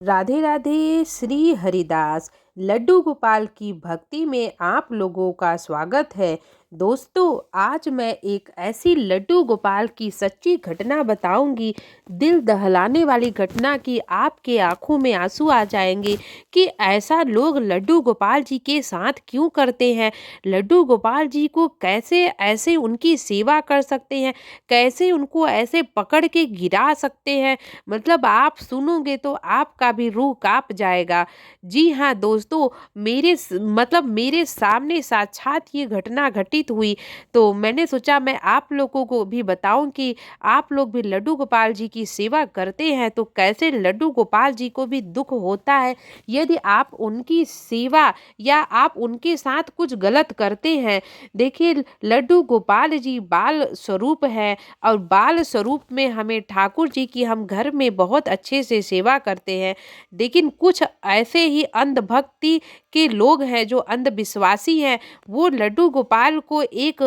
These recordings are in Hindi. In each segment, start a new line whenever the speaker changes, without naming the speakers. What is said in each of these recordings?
राधे राधे। श्री हरिदास लड्डू गोपाल की भक्ति में आप लोगों का स्वागत है। दोस्तों, आज मैं एक ऐसी लड्डू गोपाल की सच्ची घटना बताऊंगी, दिल दहलाने वाली घटना कि आपके आंखों में आंसू आ जाएंगे कि ऐसा लोग लड्डू गोपाल जी के साथ क्यों करते हैं। लड्डू गोपाल जी को कैसे ऐसे उनकी सेवा कर सकते हैं, कैसे उनको ऐसे पकड़ के गिरा सकते हैं। मतलब आप सुनोगे तो आपका भी रूह काँप जाएगा। जी हाँ दोस्तों, मेरे सामने साक्षात ये घटना घटित हुई, तो मैंने सोचा मैं आप लोगों को भी बताऊँ कि आप लोग भी लड्डू गोपाल जी की सेवा करते हैं तो कैसे लड्डू गोपाल जी को भी दुःख होता है यदि आप उनकी सेवा या आप उनके साथ कुछ गलत करते हैं। देखिए, लड्डू गोपाल जी बाल स्वरूप है और बाल स्वरूप में हमें ठाकुर जी की हम घर में बहुत अच्छे से सेवा करते हैं। लेकिन कुछ ऐसे ही अंधभक्ति के लोग हैं जो अंधविश्वासी हैं, वो लड्डू गोपाल को एक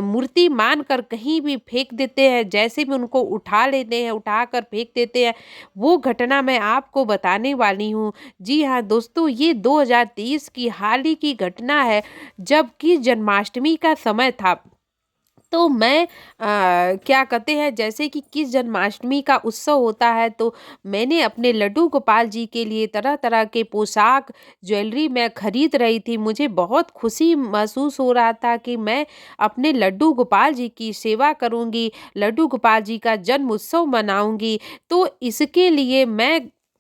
मूर्ति मानकर कहीं भी फेंक देते हैं, जैसे भी उनको उठा लेते हैं, उठाकर फेंक देते हैं। वो घटना मैं आपको बताने वाली हूँ। जी हाँ दोस्तों, ये 2023 की हाल ही की घटना है, जबकि जन्माष्टमी का समय था। तो मैं क्या कहते हैं, जैसे कि किस जन्माष्टमी का उत्सव होता है, तो मैंने अपने लड्डू गोपाल जी के लिए तरह-तरह के पोशाक, ज्वेलरी मैं खरीद रही थी। मुझे बहुत खुशी महसूस हो रहा था कि मैं अपने लड्डू गोपाल जी की सेवा करूँगी, लड्डू गोपाल जी का जन्म उत्सव मनाऊँगी। तो इसके लिए मैं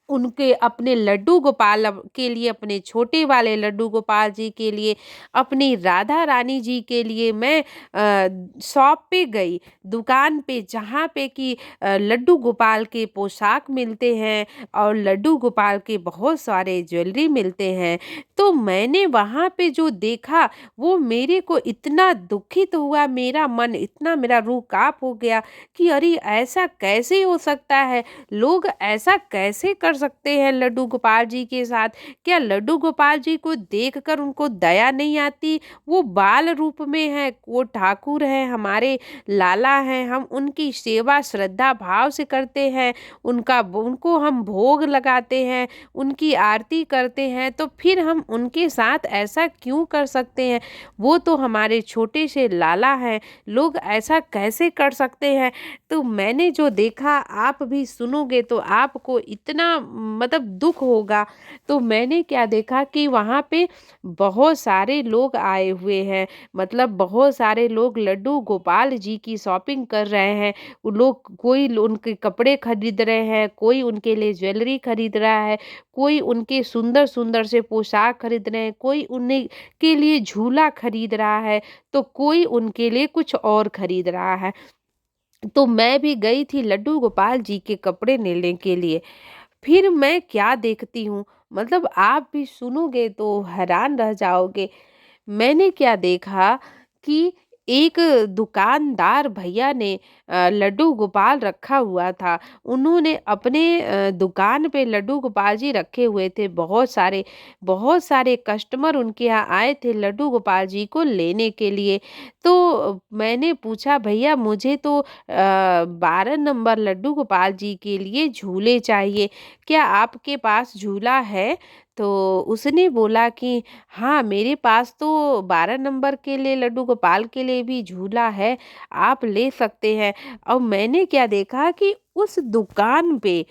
उनके अपने लड्डू गोपाल के लिए, अपने छोटे वाले लड्डू गोपाल जी के लिए, अपनी राधा रानी जी के लिए मैं शॉप पे गई, दुकान पे, जहाँ पे कि लड्डू गोपाल के पोशाक मिलते हैं और लड्डू गोपाल के बहुत सारे ज्वेलरी मिलते हैं। तो मैंने वहाँ पे जो देखा वो मेरे को इतना दुखित हुआ, मेरा मन इतना, मेरा रूह काँप हो गया कि अरे ऐसा कैसे हो सकता है? लोग ऐसा कैसे कर सकते हैं लड्डू गोपाल जी के साथ? क्या लड्डू गोपाल जी को देखकर उनको दया नहीं आती? वो बाल रूप में है, वो ठाकुर हैं, हमारे लाला हैं, हम उनकी सेवा श्रद्धा भाव से करते हैं, उनको हम भोग लगाते हैं, उनकी आरती करते हैं, तो फिर हम उनके साथ ऐसा क्यों कर सकते हैं? वो तो हमारे छोटे से लाला हैं, लोग ऐसा कैसे कर सकते हैं? तो मैंने जो देखा, आप भी सुनोगे तो आपको इतना मतलब दुःख होगा। तो मैंने क्या देखा कि वहाँ पे बहुत सारे लोग आए हुए हैं, मतलब बहुत सारे लोग लड्डू गोपाल जी की शॉपिंग कर रहे हैं। वो लोग, कोई उनके कपड़े खरीद रहे हैं, कोई उनके लिए ज्वेलरी खरीद रहा है, कोई उनके सुंदर सुंदर से पोशाक खरीद रहे हैं, कोई उन्हें के लिए झूला खरीद रहा है, तो कोई उनके लिए कुछ और खरीद रहा है। तो मैं भी गई थी लड्डू गोपाल जी के कपड़े लेने के लिए। फिर मैं क्या देखती हूँ, मतलब आप भी सुनोगे तो हैरान रह जाओगे। मैंने क्या देखा कि एक दुकानदार भैया ने लड्डू गोपाल रखा हुआ था। उन्होंने अपने दुकान पे लड्डू गोपाल जी रखे हुए थे। बहुत सारे कस्टमर उनके यहाँ आए थे लड्डू गोपाल जी को लेने के लिए। तो मैंने पूछा, भैया मुझे तो 12 नंबर लड्डू गोपाल जी के लिए झूले चाहिए, क्या आपके पास झूला है? तो उसने बोला कि हाँ, मेरे पास तो 12 नंबर के लिए, लड्डू गोपाल के लिए भी झूला है, आप ले सकते हैं। और मैंने क्या देखा कि उस दुकान पे,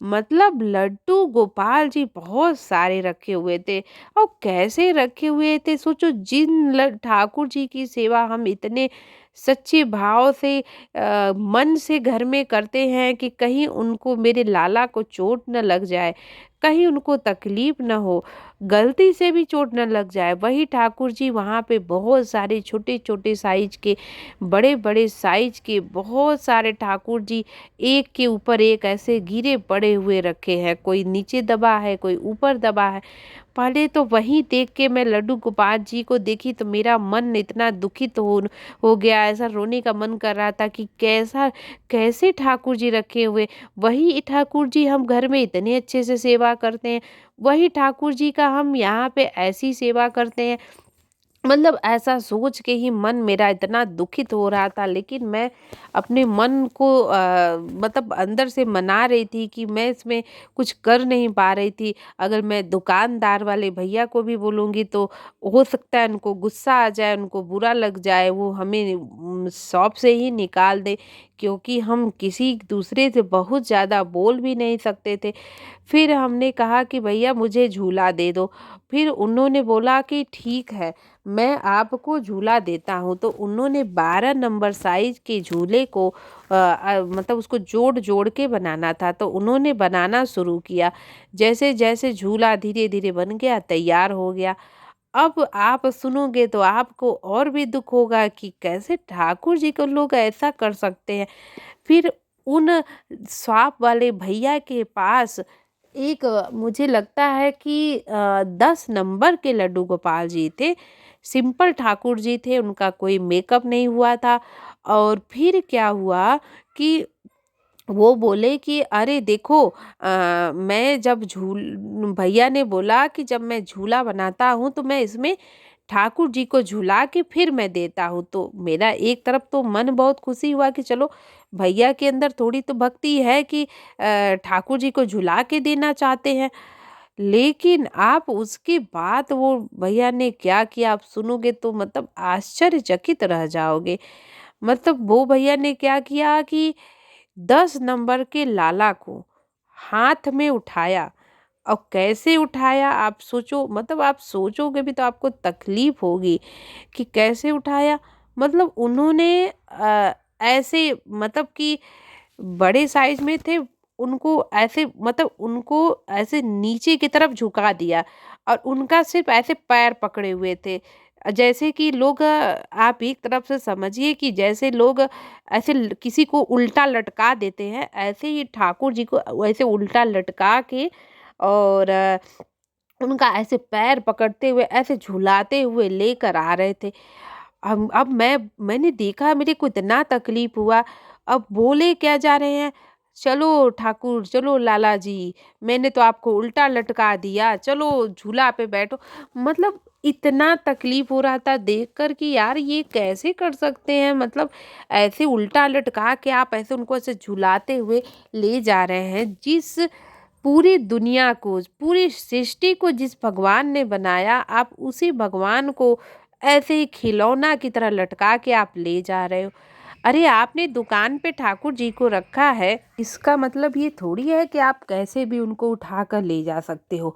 मतलब लड्डू गोपाल जी बहुत सारे रखे हुए थे। और कैसे रखे हुए थे, सोचो, जिन ठाकुर जी की सेवा हम इतने सच्चे भाव से मन से घर में करते हैं कि कहीं उनको, मेरे लाला को चोट न लग जाए, कहीं उनको तकलीफ न हो, गलती से भी चोट न लग जाए, वही ठाकुर जी वहाँ पे बहुत सारे छोटे छोटे साइज के, बड़े बड़े साइज के बहुत सारे ठाकुर जी एक के ऊपर एक ऐसे गिरे पड़े हुए रखे हैं। कोई नीचे दबा है, कोई ऊपर दबा है। पहले तो वहीं देख के मैं लड्डू गोपाल जी को देखी तो मेरा मन इतना दुखित हो गया, ऐसा रोने का मन कर रहा था कि कैसे ठाकुर जी रखे हुए। वही ठाकुर जी हम घर में इतने अच्छे से सेवा करते हैं, वही ठाकुर जी का हम यहाँ पे ऐसी सेवा करते हैं। मतलब ऐसा सोच के ही मन मेरा इतना दुखित हो रहा था, लेकिन मैं अपने मन को मतलब अंदर से मना रही थी कि मैं इसमें कुछ कर नहीं पा रही थी। अगर मैं दुकानदार वाले भैया को भी बोलूँगी तो हो सकता है उनको गुस्सा आ जाए, उनको बुरा लग जाए, वो हमें शॉप से ही निकाल दे, क्योंकि हम किसी दूसरे से बहुत ज़्यादा बोल भी नहीं सकते थे। फिर हमने कहा कि भैया मुझे झूला दे दो। फिर उन्होंने बोला कि ठीक है, मैं आपको झूला देता हूँ। तो उन्होंने 12 नंबर साइज़ के झूले को मतलब उसको जोड़-जोड़ के बनाना था, तो उन्होंने बनाना शुरू किया। जैसे-जैसे झूला धीरे-धीरे बन गया, तैयार हो गया। अब आप सुनोगे तो आपको और भी दुःख होगा कि कैसे ठाकुर जी को लोग ऐसा कर सकते हैं। फिर उन शॉप वाले भैया के पास एक मुझे लगता है कि 10 नंबर के लड्डू गोपाल जी थे। सिंपल ठाकुर जी थे, उनका कोई मेकअप नहीं हुआ था। और फिर क्या हुआ कि वो बोले कि अरे देखो, मैं जब झूल भैया ने बोला कि जब मैं झूला बनाता हूँ तो मैं इसमें ठाकुर जी को झुला के फिर मैं देता हूँ। तो मेरा एक तरफ तो मन बहुत खुशी हुआ कि चलो भैया के अंदर थोड़ी तो भक्ति है कि ठाकुर जी को झुला के देना चाहते हैं। लेकिन आप उसके बाद वो भैया ने क्या किया, आप सुनोगे तो मतलब आश्चर्यचकित रह जाओगे। मतलब वो भैया ने क्या किया कि 10 नंबर के लाला को हाथ में उठाया। और कैसे उठाया आप सोचो, मतलब आप सोचोगे भी तो आपको तकलीफ होगी कि कैसे उठाया। मतलब उन्होंने ऐसे मतलब कि बड़े साइज में थे, उनको ऐसे मतलब उनको ऐसे नीचे की तरफ झुका दिया और उनका सिर्फ ऐसे पैर पकड़े हुए थे। जैसे कि लोग आप एक तरफ से समझिए कि जैसे लोग ऐसे किसी को उल्टा लटका देते हैं, ऐसे ही ठाकुर जी को वैसे उल्टा लटका के और उनका ऐसे पैर पकड़ते हुए ऐसे झुलाते हुए लेकर आ रहे थे। अब मैंने देखा, मेरे को इतना तकलीफ हुआ। अब बोले क्या जा रहे हैं, चलो ठाकुर, चलो लाला जी, मैंने तो आपको उल्टा लटका दिया, चलो झूला पे बैठो। मतलब इतना तकलीफ हो रहा था देखकर कि यार ये कैसे कर सकते हैं, मतलब ऐसे उल्टा लटका के आप ऐसे उनको ऐसे झुलाते हुए ले जा रहे हैं। जिस पूरी दुनिया को, पूरी सृष्टि को जिस भगवान ने बनाया, आप उसी भगवान को ऐसे ही खिलौना की तरह लटका के आप ले जा रहे हो। अरे आपने दुकान पे ठाकुर जी को रखा है, इसका मतलब ये थोड़ी है कि आप कैसे भी उनको उठा कर ले जा सकते हो।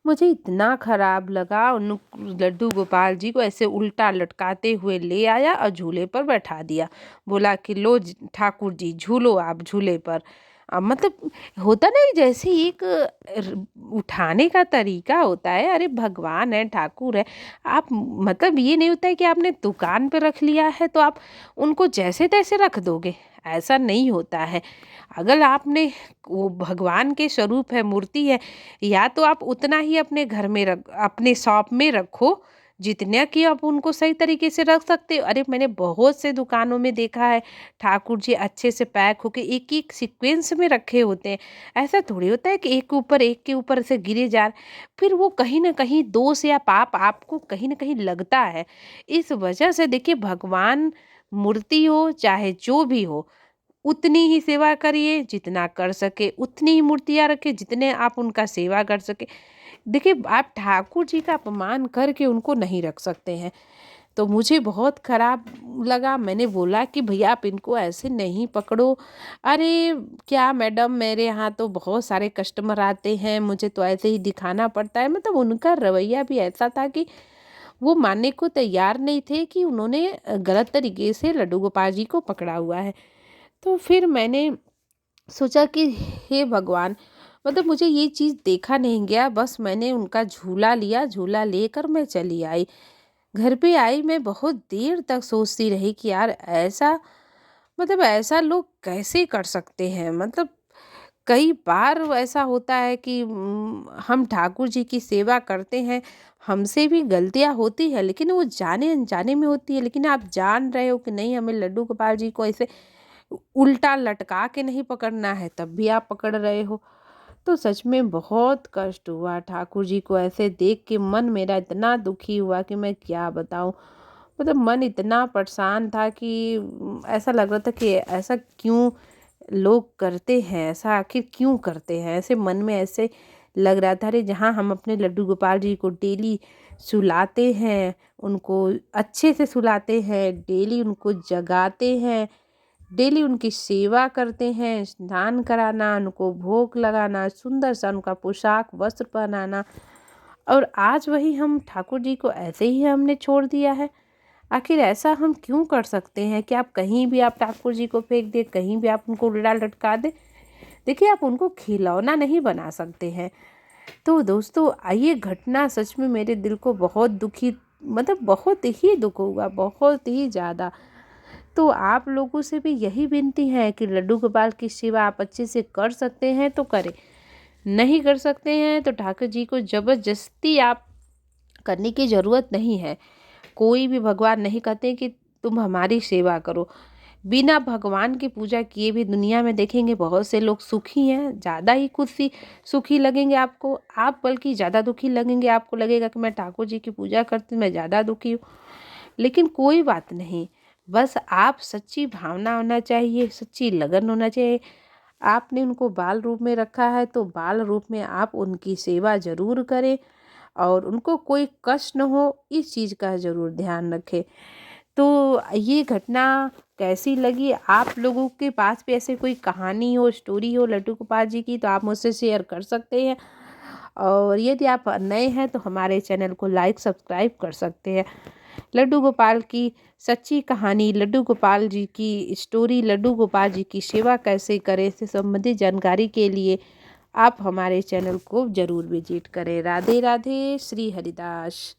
मुझे इतना खराब लगा, उन लड्डू गोपाल जी को ऐसे उल्टा लटकाते हुए ले आया और झूले पर बैठा दिया। बोला कि लो ठाकुर जी झूलो आप झूले पर। मतलब होता नहीं, जैसे एक उठाने का तरीका होता है। अरे भगवान है, ठाकुर है, आप मतलब ये नहीं होता है कि आपने दुकान पे रख लिया है तो आप उनको जैसे तैसे रख दोगे, ऐसा नहीं होता है। अगर आपने, वो भगवान के स्वरूप है, मूर्ति है, या तो आप उतना ही अपने घर में रख, अपने शॉप में रखो जितना कि आप उनको सही तरीके से रख सकते हो। अरे मैंने बहुत से दुकानों में देखा है, ठाकुर जी अच्छे से पैक होके एक एक सीक्वेंस में रखे होते हैं। ऐसा थोड़ी होता है कि एक के ऊपर से गिरे जा रहे। फिर वो कहीं ना कहीं दोष या पाप आपको कहीं ना कहीं लगता है। इस वजह से देखिए, भगवान मूर्ति हो चाहे जो भी हो, उतनी ही सेवा करिए जितना कर सके, उतनी ही मूर्तियाँ रखें जितने आप उनका सेवा कर सके। देखिए, आप ठाकुर जी का अपमान करके उनको नहीं रख सकते हैं। तो मुझे बहुत खराब लगा। मैंने बोला कि भैया आप इनको ऐसे नहीं पकड़ो। अरे क्या मैडम, मेरे यहाँ तो बहुत सारे कस्टमर आते हैं, मुझे तो ऐसे ही दिखाना पड़ता है। मतलब उनका रवैया भी ऐसा था कि वो मानने को तैयार नहीं थे कि उन्होंने गलत तरीके से लड्डू गोपाल जी को पकड़ा हुआ है। तो फिर मैंने सोचा कि हे भगवान, मतलब मुझे ये चीज़ देखा नहीं गया, बस मैंने उनका झूला लिया, झूला लेकर मैं चली आई। घर पे आई, मैं बहुत देर तक सोचती रही कि यार ऐसा, मतलब ऐसा लोग कैसे कर सकते हैं। मतलब कई बार ऐसा होता है कि हम ठाकुर जी की सेवा करते हैं, हमसे भी गलतियां होती है, लेकिन वो जाने अनजाने में होती है। लेकिन आप जान रहे हो कि नहीं, हमें लड्डू गोपाल जी को ऐसे उल्टा लटका के नहीं पकड़ना है, तब भी आप पकड़ रहे हो। तो सच में बहुत कष्ट हुआ ठाकुर जी को ऐसे देख के। मन मेरा इतना दुखी हुआ कि मैं क्या बताऊं। मतलब मन इतना परेशान था कि ऐसा लग रहा था कि ऐसा क्यों लोग करते हैं, ऐसा आखिर क्यों करते हैं। ऐसे मन में ऐसे लग रहा था, अरे जहाँ हम अपने लड्डू गोपाल जी को डेली सुलाते हैं, उनको अच्छे से सुलाते हैं, डेली उनको जगाते हैं, डेली उनकी सेवा करते हैं, स्नान कराना, उनको भोग लगाना, सुंदर सा उनका पोशाक वस्त्र पहनाना, और आज वही हम ठाकुर जी को ऐसे ही हमने छोड़ दिया है। आखिर ऐसा हम क्यों कर सकते हैं कि आप कहीं भी आप ठाकुर जी को फेंक दें, कहीं भी आप उनको उल्टा लटका दें। देखिए, आप उनको खिलौना नहीं बना सकते हैं। तो दोस्तों, ये घटना सच में मेरे दिल को बहुत दुखी, मतलब बहुत ही दुख हुआ, बहुत ही ज़्यादा। तो आप लोगों से भी यही विनती है कि लड्डू गोपाल की सेवा आप अच्छे से कर सकते हैं तो करें, नहीं कर सकते हैं तो ठाकुर जी को ज़बरदस्ती आप करने की ज़रूरत नहीं है। कोई भी भगवान नहीं कहते कि तुम हमारी सेवा करो। बिना भगवान की पूजा किए भी दुनिया में देखेंगे बहुत से लोग सुखी हैं, ज़्यादा ही खुशी सुखी लगेंगे आपको, आप बल्कि ज़्यादा दुखी लगेंगे। आपको लगेगा कि मैं ठाकुर जी की पूजा करती हूँ, मैं ज़्यादा दुखी हूँ। लेकिन कोई बात नहीं, बस आप सच्ची भावना होना चाहिए, सच्ची लगन होना चाहिए। आपने उनको बाल रूप में रखा है तो बाल रूप में आप उनकी सेवा ज़रूर करें, और उनको कोई कष्ट न हो इस चीज़ का ज़रूर ध्यान रखें। तो ये घटना कैसी लगी, आप लोगों के पास भी ऐसे कोई कहानी हो, स्टोरी हो लड्डू गोपाल जी की, तो आप मुझसे शेयर कर सकते हैं। और यदि आप नए हैं तो हमारे चैनल को लाइक सब्सक्राइब कर सकते हैं। लड्डू गोपाल की सच्ची कहानी, लड्डू गोपाल जी की स्टोरी, लड्डू गोपाल जी की सेवा कैसे करें से संबंधित जानकारी के लिए आप हमारे चैनल को ज़रूर विजिट करें। राधे राधे, श्री हरिदास।